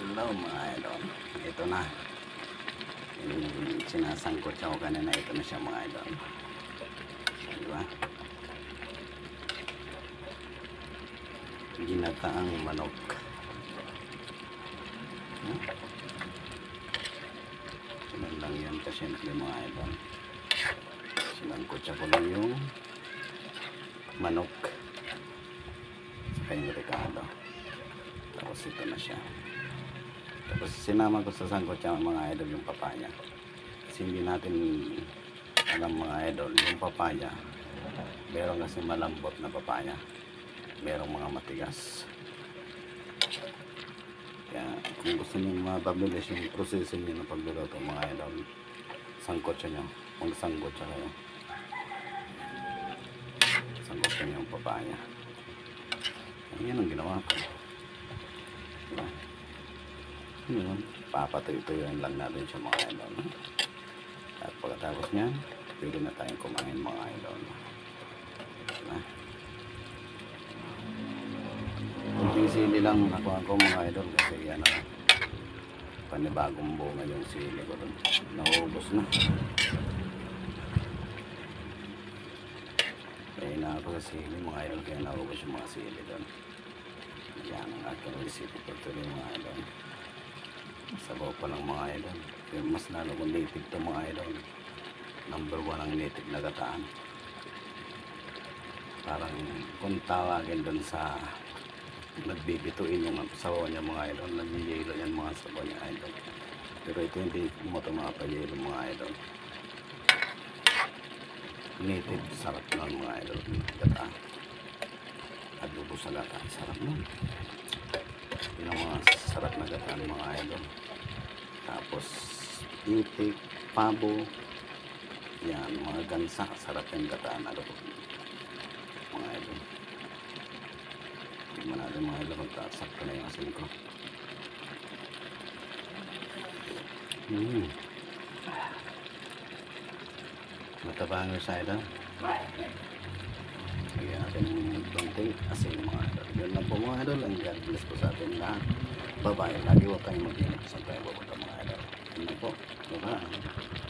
Hello mga idol. Ito na. Yung sinasangkot siya ko kanina. Ito na siya mga idol. Diba? Ginataang manok. Sinan lang yan kasyempre mga idol. Sinangkot siya ko lang yung manok. Saka yung rekado. Tapos ito na siya. Tapos sinama ko sa sangkot yung mga idol yung papaya. Kasi hindi natin alam mga idol yung papaya. Meron kasi malambot na papaya. Merong mga matigas. Kaya kung gusto nyo mapabilis yung proseso nyo ng pagluluto mga idol, sangkot siya nyo. Magsangkot siya kayo. Sangkot siya yung papaya. Yan ang ginawa ko. Diba? Yun, papatuyo-tuyuin lang natin siya mga idol. At pagkatapos niyan, pwede na tayong kumain mga idol. Diba? Kunting sili lang nakuha ko mga idol kasi yan panibagong bunga yung sili ko doon. Naubos na. Kaya na ako sa sili mga idol, kaya naubos yung mga sili doon. Yan ang aking recipe ko tuloy mga idol. Sabaw pa lang mga idol. Pero mas lalo kung native to mga idol. Number 1 ang native na gataan. Parang kung tawagin doon sa nagbibituin yung sabaw niya mga idol. Nagbiyelo yan mga sabaw niya idol. Pero ito hindi mo ito mapayelo mga idol. Native sarap nun mga idol. Gataan. Adobo sa gataan. Sarap nun. Yun ang mga sarap na gataan mga idol. Tapos itik, pabo, yan, mga gansa, sarap yung gataan adobo mga idol. Tignan natin mga idol, magkasakto na yung asin ko. Matabang yung side lagyan natin yung konting asin mga idol. Yun lang po mga idol, and God bless po sa atin lahat. Bye bye, lagi huwag tayong mag-ingat sa tayo pupunta mga idol. Yun lang po, bye bye.